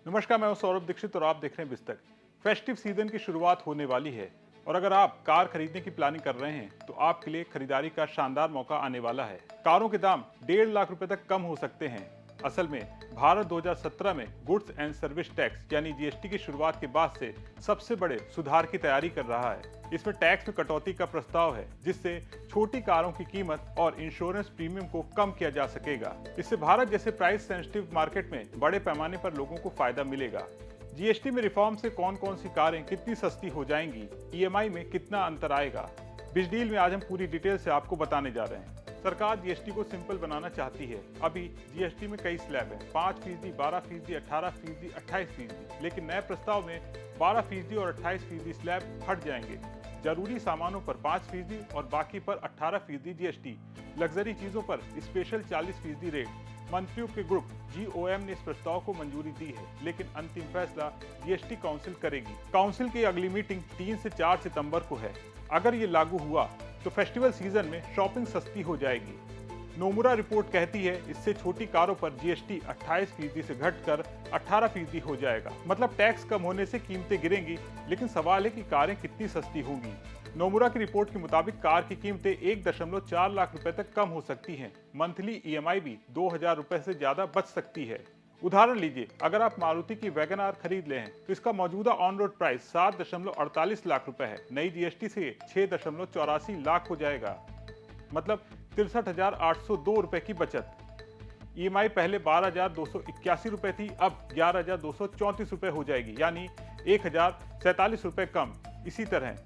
नमस्कार, मैं हूं सौरभ दीक्षित और आप देख रहे हैं बिस्तक। फेस्टिव सीजन की शुरुआत होने वाली है और अगर आप कार खरीदने की प्लानिंग कर रहे हैं तो आपके लिए खरीदारी का शानदार मौका आने वाला है। कारों के दाम 1.5 लाख रुपए तक कम हो सकते हैं। असल में भारत 2017 में गुड्स एंड सर्विस टैक्स यानी जीएसटी की शुरुआत के बाद से सबसे बड़े सुधार की तैयारी कर रहा है। इसमें टैक्स में कटौती का प्रस्ताव है जिससे छोटी कारों की कीमत और इंश्योरेंस प्रीमियम को कम किया जा सकेगा। इससे भारत जैसे प्राइस सेंसिटिव मार्केट में बड़े पैमाने पर लोगों को फायदा मिलेगा। जीएसटी में रिफॉर्म से कौन कौन सी कारें कितनी सस्ती हो जाएंगी, ईएमआई में कितना अंतर आएगा, बिग डील में आज हम पूरी डिटेल से आपको बताने जा रहे हैं। सरकार जीएसटी को सिंपल बनाना चाहती है। अभी जीएसटी में कई स्लैब हैं, 5%, 12%, 18%, 28%, लेकिन नए प्रस्ताव में 12% और 28% स्लैब हट जाएंगे। जरूरी सामानों पर 5% और बाकी पर 18% जीएसटी। लग्जरी चीजों पर स्पेशल 40% रेट। मंत्रियों के ग्रुप जीओएम ने इस प्रस्ताव को मंजूरी दी है, लेकिन अंतिम फैसला जीएसटी काउंसिल करेगी। काउंसिल की अगली मीटिंग 3 से 4 सितंबर को है। अगर ये लागू हुआ तो फेस्टिवल सीजन में शॉपिंग सस्ती हो जाएगी। नोमुरा रिपोर्ट कहती है इससे छोटी कारों पर जीएसटी 28% से घटकर 18% हो जाएगा। मतलब टैक्स कम होने से कीमतें गिरेंगी, लेकिन सवाल है कि कारें कितनी सस्ती होंगी। नोमुरा की रिपोर्ट के मुताबिक कार की कीमतें 1.4 लाख रुपए तक कम हो सकती हैं। मंथली ईएमआई भी 2000 रुपए से ज्यादा बच सकती है। उदाहरण लीजिए, अगर आप मारुति की वैगन आर खरीद ले हैं तो इसका मौजूदा ऑन रोड प्राइस 7.48 लाख रुपए है। नई जीएसटी से 6.84 लाख हो जाएगा, मतलब 63,802 रुपए की बचत। ईएमआई पहले 12,281 रुपए थी, अब 11,234 रुपए हो जाएगी, यानी 1,047 रुपए कम। इसी तरह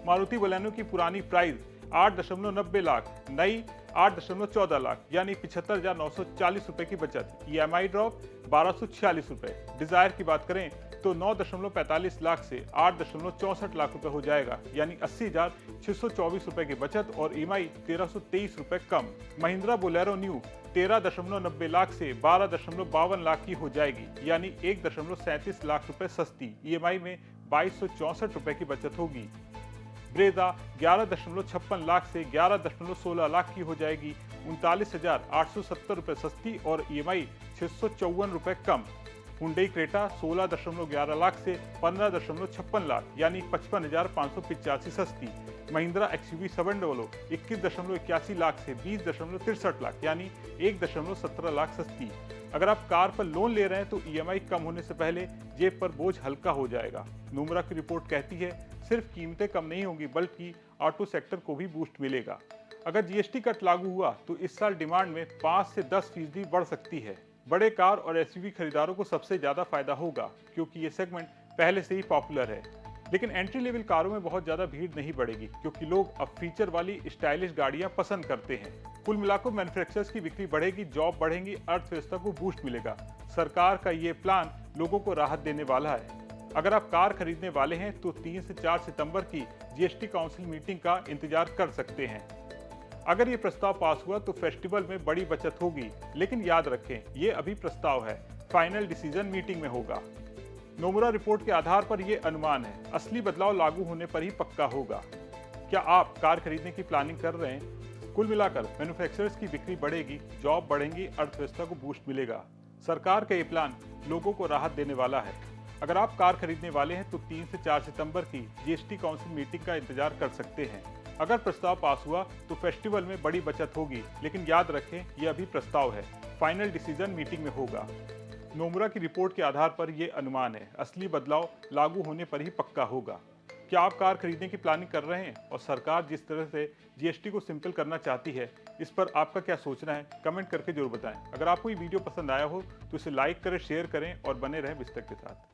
मारुति बलेनो की पुरानी प्राइस 8.90 लाख, नई 8.14 लाख, यानी 75,940 रुपए की बचत। ईएमआई ड्रॉप 1,246 रुपए। डिजायर की बात करें तो 9.45 लाख से 8.64 लाख रुपए हो जाएगा, यानी 80,624 रुपए की बचत और ईएमआई 1,323 रुपए कम। महिंद्रा बोलेरो न्यू 13.90 लाख से 12.52 लाख की हो जाएगी, यानी 1.37 लाख रुपए सस्ती। ईएमआई में 2,264 रुपए की बचत होगी। ब्रेजा 11.56 लाख से 11.16 लाख की हो जाएगी, 39,870 रुपए सस्ती और ईएमआई 654 रुपए कम। हुंडई क्रेटा 16.11 लाख से 15.56 लाख, यानी 55,585 सस्ती। महिंद्रा एक्सयूवी 700 21.81 लाख से 20.63 लाख, यानी 1.17 लाख सस्ती। अगर आप कार पर लोन ले रहे हैं तो ईएमआई कम होने से पहले जेब पर बोझ हल्का हो जाएगा। नोमुरा की रिपोर्ट कहती है सिर्फ कीमतें कम नहीं होंगी बल्कि ऑटो सेक्टर को भी बूस्ट मिलेगा। अगर जीएसटी कट लागू हुआ तो इस साल डिमांड में 5 से 10% बढ़ सकती है। बड़े कार और एसयूवी खरीदारों को सबसे ज्यादा फायदा होगा क्योंकि ये सेगमेंट पहले से ही पॉपुलर है। लेकिन एंट्री लेवल कारों में बहुत ज्यादा भीड़ नहीं बढ़ेगी क्योंकि लोग अब फीचर वाली स्टाइलिश गाड़ियां पसंद करते हैं। कुल मिलाकर मैन्युफैक्चरर्स की बिक्री बढ़ेगी, जॉब बढ़ेंगी, अर्थव्यवस्था को बूस्ट मिलेगा। सरकार का ये प्लान लोगों को राहत देने वाला है। अगर आप कार खरीदने वाले हैं तो 3 से 4 सितंबर की जीएसटी काउंसिल मीटिंग का इंतजार कर सकते हैं। अगर ये प्रस्ताव पास हुआ तो फेस्टिवल में बड़ी बचत होगी, लेकिन याद रखें ये अभी प्रस्ताव है, फाइनल डिसीजन मीटिंग में होगा। नोमुरा रिपोर्ट के आधार पर ये अनुमान है, असली बदलाव लागू होने पर ही पक्का होगा। क्या आप कार खरीदने की प्लानिंग कर रहे हैं? कुल मिलाकर मैन्युफैक्चरर्स की बिक्री बढ़ेगी, जॉब बढ़ेंगी, अर्थव्यवस्था को बूस्ट मिलेगा। सरकार का ये प्लान लोगों को राहत देने वाला है। अगर आप कार खरीदने वाले हैं तो 3 से 4 सितंबर की जीएसटी काउंसिल मीटिंग का इंतजार कर सकते हैं। अगर प्रस्ताव पास हुआ तो फेस्टिवल में बड़ी बचत होगी, लेकिन याद रखें यह अभी प्रस्ताव है, फाइनल डिसीजन मीटिंग में होगा। नोमुरा की रिपोर्ट के आधार पर यह अनुमान है, असली बदलाव लागू होने पर ही पक्का होगा। क्या आप कार खरीदने की प्लानिंग कर रहे हैं और सरकार जिस तरह से जीएसटी को सिंपल करना चाहती है इस पर आपका क्या सोचना है, कमेंट करके जरूर बताएं। अगर आपको ये वीडियो पसंद आया हो तो इसे लाइक करें, शेयर करें और बने रहें बिस्तक के साथ।